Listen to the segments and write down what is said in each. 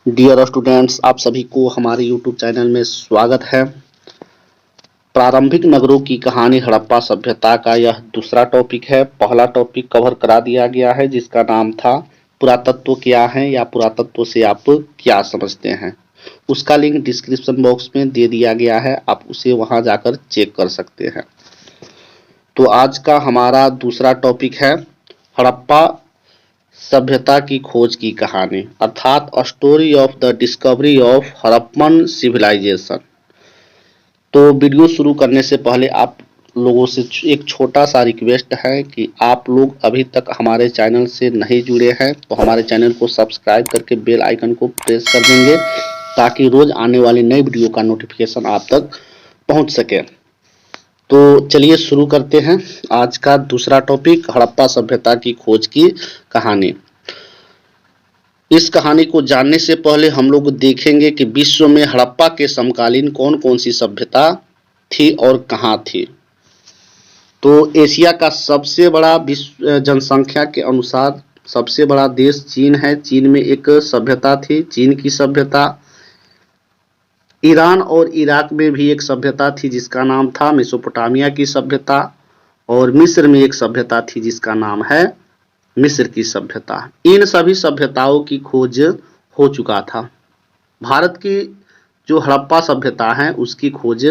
Dear students, आप सभी को हमारे यूट्यूब चैनल में स्वागत है। प्रारंभिक नगरों की कहानी हड़प्पा सभ्यता का यह दूसरा टॉपिक है। पहला टॉपिक कवर करा दिया गया है जिसका नाम था पुरातत्व क्या है या पुरातत्व से आप क्या समझते हैं। उसका लिंक डिस्क्रिप्शन बॉक्स में दे दिया गया है, आप उसे वहां जाकर चेक कर सकते हैं। तो आज का हमारा दूसरा टॉपिक है हड़प्पा सभ्यता की खोज की कहानी, अर्थात a story of the discovery of Harappan civilisation. तो वीडियो शुरू करने से पहले आप लोगों से एक छोटा सा रिक्वेस्ट है कि आप लोग अभी तक हमारे चैनल से नहीं जुड़े हैं तो हमारे चैनल को सब्सक्राइब करके बेल आइकन को प्रेस कर देंगे ताकि रोज आने वाली नई वीडियो का नोटिफिकेशन आप तक पहुंच सके। तो चलिए शुरू करते हैं आज का दूसरा टॉपिक, हड़प्पा सभ्यता की खोज की कहानी। इस कहानी को जानने से पहले हम लोग देखेंगे कि विश्व में हड़प्पा के समकालीन कौन कौन सी सभ्यता थी और कहाँ थी। तो एशिया का सबसे बड़ा विश्व जनसंख्या के अनुसार सबसे बड़ा देश चीन है। चीन में एक सभ्यता थी, चीन की सभ्यता। ईरान और इराक में भी एक सभ्यता थी जिसका नाम था मेसोपोटामिया की सभ्यता, और मिस्र में एक सभ्यता थी जिसका नाम है मिस्र की सभ्यता। इन सभी सभ्यताओं की खोज हो चुका था। भारत की जो हड़प्पा सभ्यता है उसकी खोज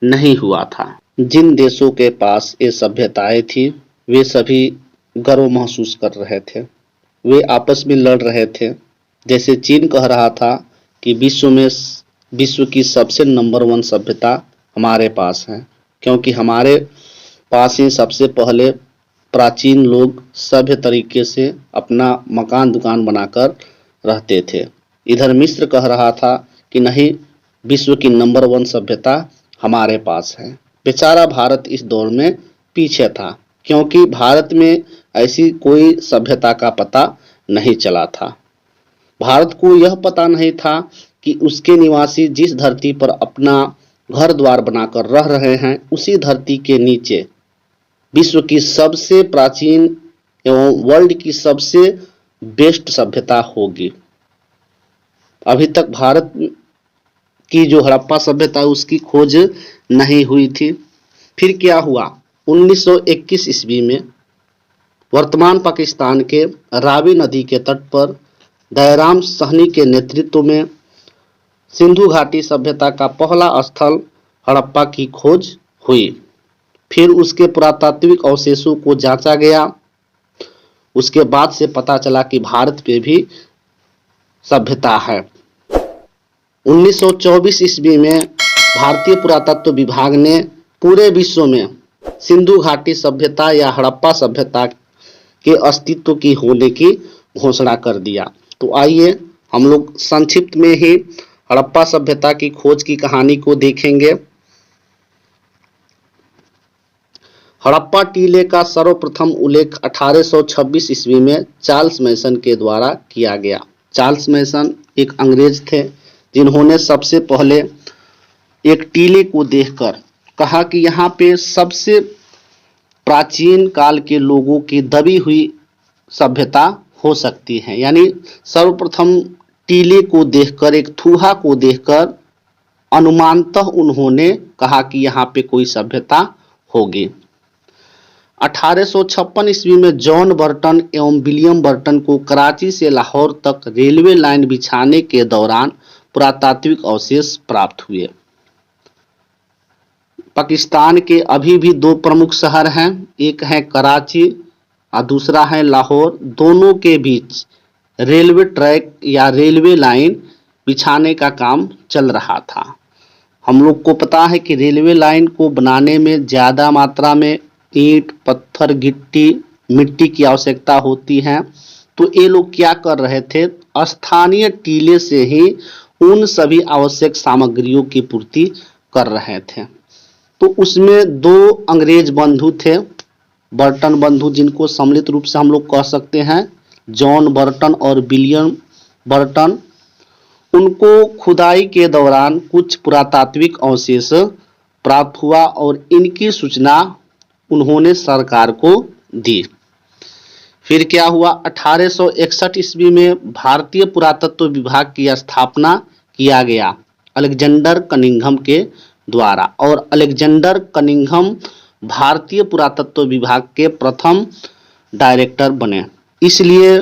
नहीं हुआ था। जिन देशों के पास ये सभ्यताएं थी वे सभी गर्व महसूस कर रहे थे, वे आपस में लड़ रहे थे। जैसे चीन कह रहा था कि विश्व की सबसे नंबर 1 सभ्यता हमारे पास है, क्योंकि हमारे पास ही सबसे पहले प्राचीन लोग सभ्य तरीके से अपना मकान दुकान बनाकर रहते थे। इधर मिस्र कह रहा था कि नहीं, विश्व की नंबर 1 सभ्यता हमारे पास है। बेचारा भारत इस दौर में पीछे था, क्योंकि भारत में ऐसी कोई सभ्यता का पता नहीं चला था। भारत को यह पता नहीं था कि उसके निवासी जिस धरती पर अपना घर द्वार बनाकर रह रहे हैं उसी धरती के नीचे विश्व की सबसे प्राचीन एवं वर्ल्ड की सबसे बेस्ट सभ्यता होगी। अभी तक भारत की जो हड़प्पा सभ्यता है उसकी खोज नहीं हुई थी। फिर क्या हुआ, 1921 ईस्वी में वर्तमान पाकिस्तान के रावी नदी के तट पर दयाराम साहनी के नेतृत्व में सिंधु घाटी सभ्यता का पहला स्थल हड़प्पा की खोज हुई। फिर उसके पुरातात्विक अवशेषों को जांचा गया। उसके बाद से पता चला कि भारत पे भी सभ्यता है। 1924 ईस्वी में भारतीय पुरातत्व विभाग ने पूरे विश्व में सिंधु घाटी सभ्यता या हड़प्पा सभ्यता के अस्तित्व की होने की घोषणा कर दिया। तो आइए हम लोग संक्षिप्त में ही हड़प्पा सभ्यता की खोज की कहानी को देखेंगे। हड़प्पा टीले का सर्वप्रथम उल्लेख 1826 ईस्वी में चार्ल्स मैसन के द्वारा किया गया। चार्ल्स मैसन एक अंग्रेज थे जिन्होंने सबसे पहले एक टीले को देखकर कहा कि यहाँ पे सबसे प्राचीन काल के लोगों की दबी हुई सभ्यता हो सकती है। यानी सर्वप्रथम टीले को देखकर, एक थूहा को देखकर अनुमानतः उन्होंने कहा कि यहाँ पे कोई सभ्यता होगी। 1856 ईस्वी में जॉन बर्टन एवं विलियम बर्टन को कराची से लाहौर तक रेलवे लाइन बिछाने के दौरान पुरातात्विक अवशेष प्राप्त हुए। पाकिस्तान के अभी भी 2 प्रमुख शहर हैं, एक है कराची और दूसरा है लाहौर। दोनों के बीच रेलवे ट्रैक या रेलवे लाइन बिछाने का काम चल रहा था। हम लोग को पता है कि रेलवे लाइन को बनाने में ज़्यादा मात्रा में ईंट, पत्थर, गिट्टी, मिट्टी की आवश्यकता होती है। तो ये लोग क्या कर रहे थे, स्थानीय टीले से ही उन सभी आवश्यक सामग्रियों की पूर्ति कर रहे थे। तो उसमें 2 अंग्रेज बंधु थे, बर्टन बंधु, जिनको सम्मिलित रूप से हम लोग कह सकते हैं जॉन बर्टन और विलियम बर्टन। उनको खुदाई के दौरान कुछ पुरातात्विक अवशेष प्राप्त हुआ और इनकी सूचना उन्होंने सरकार को दी। फिर क्या हुआ, 1861 ईस्वी में भारतीय पुरातत्व विभाग की स्थापना किया गया अलेक्जेंडर कनिंघम के द्वारा, और अलेक्जेंडर कनिंघम भारतीय पुरातत्व विभाग के प्रथम डायरेक्टर बने। इसलिए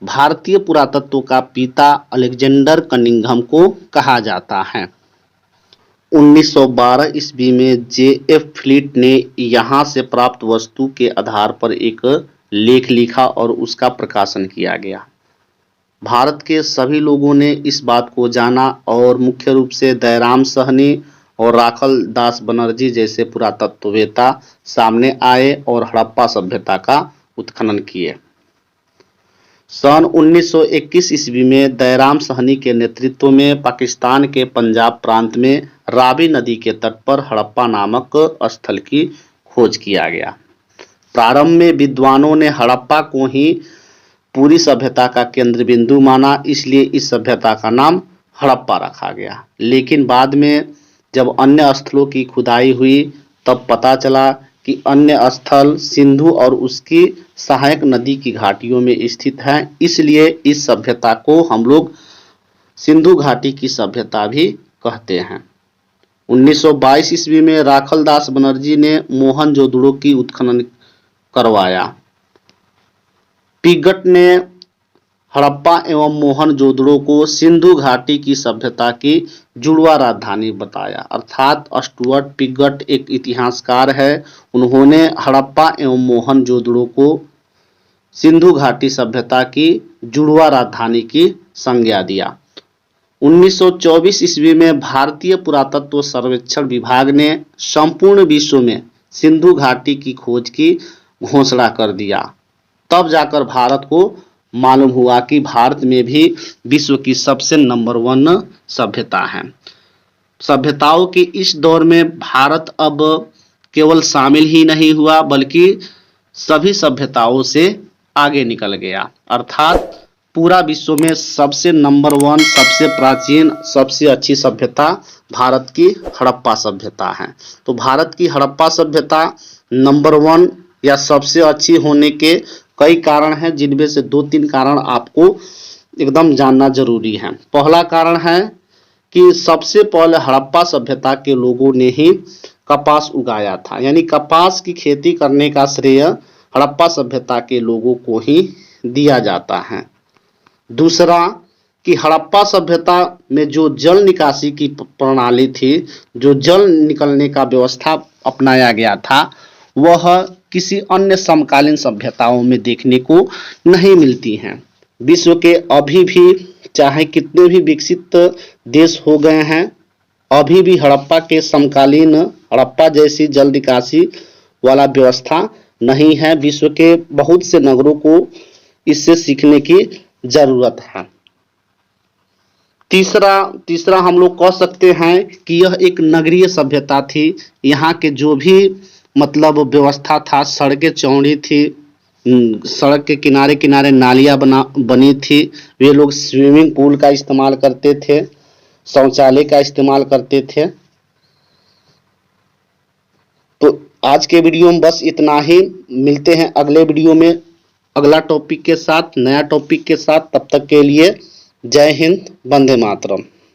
भारतीय पुरातत्व का पिता अलेक्जेंडर कनिंघम को कहा जाता है। 1912 ईस्वी में जे.एफ. फ्लीट ने यहाँ से प्राप्त वस्तु के आधार पर एक लेख लिखा और उसका प्रकाशन किया गया। भारत के सभी लोगों ने इस बात को जाना और मुख्य रूप से दयाराम साहनी और राखल दास बनर्जी जैसे पुरातत्ववेत्ता सामने आए और हड़प्पा सभ्यता का उत्खनन किए। सन 1921 ईस्वी में दयाराम साहनी के नेतृत्व में पाकिस्तान के पंजाब प्रांत में रावी नदी के तट पर हड़प्पा नामक स्थल की खोज किया गया। प्रारंभ में विद्वानों ने हड़प्पा को ही पूरी सभ्यता का केंद्र बिंदु माना, इसलिए इस सभ्यता का नाम हड़प्पा रखा गया। लेकिन बाद में जब अन्य स्थलों की खुदाई हुई तब पता चला कि अन्य स्थल सिंधु और उसकी सहायक नदी की घाटियों में स्थित है, इसलिए इस सभ्यता को हम लोग सिंधु घाटी की सभ्यता भी कहते हैं। 1922 ईस्वी में राखल दास बनर्जी ने मोहनजोदड़ो की उत्खनन करवाया। पिगट ने हड़प्पा एवं मोहनजोदड़ो को सिंधु घाटी की सभ्यता की जुड़वा राजधानी बताया। अर्थात स्टुअर्ट पिगट एक इतिहासकार है, उन्होंने हड़प्पा एवं मोहनजोदड़ो को सिंधु घाटी सभ्यता की जुड़वा राजधानी की संज्ञा दिया। 1924 ईस्वी में भारतीय पुरातत्व सर्वेक्षण विभाग ने संपूर्ण विश्व में सिंधु घाटी की खोज की घोषणा कर दिया। तब जाकर भारत को मालूम हुआ कि भारत में भी विश्व की सबसे नंबर 1 सभ्यता है। सभ्यताओं के इस दौर में भारत अब केवल शामिल ही नहीं हुआ बल्कि सभी सभ्यताओं से आगे निकल गया। अर्थात पूरा विश्व में सबसे नंबर 1, सबसे प्राचीन, सबसे अच्छी सभ्यता भारत की हड़प्पा सभ्यता है। तो भारत की हड़प्पा सभ्यता नंबर 1 या सबसे अच्छी होने के कई कारण हैं, जिनमें से 2-3 कारण आपको एकदम जानना जरूरी है। पहला कारण है कि सबसे पहले हड़प्पा सभ्यता के लोगों ने ही कपास उगाया था, यानी कपास की खेती करने का श्रेय हड़प्पा सभ्यता के लोगों को ही दिया जाता है। दूसरा कि हड़प्पा सभ्यता में जो जल निकासी की प्रणाली थी, जो जल निकलने का व्यवस्था अपनाया गया था, वह किसी अन्य समकालीन सभ्यताओं में देखने को नहीं मिलती हैं। विश्व के अभी भी चाहे कितने भी विकसित देश हो गए हैं, अभी भी हड़प्पा के समकालीन हड़प्पा जैसी जल निकासी वाला व्यवस्था नहीं है। विश्व के बहुत से नगरों को इससे सीखने की जरूरत है। तीसरा हम लोग कह सकते हैं कि यह एक नगरीय सभ्यता थी। यहाँ के जो भी मतलब व्यवस्था था, सड़कें चौड़ी थी, सड़क के किनारे किनारे नालियां बनी थी, वे लोग स्विमिंग पूल का इस्तेमाल करते थे, शौचालय का इस्तेमाल करते थे। तो आज के वीडियो में बस इतना ही। मिलते हैं अगले वीडियो में अगला टॉपिक के साथ, नया टॉपिक के साथ। तब तक के लिए जय हिंद, वंदे मातरम।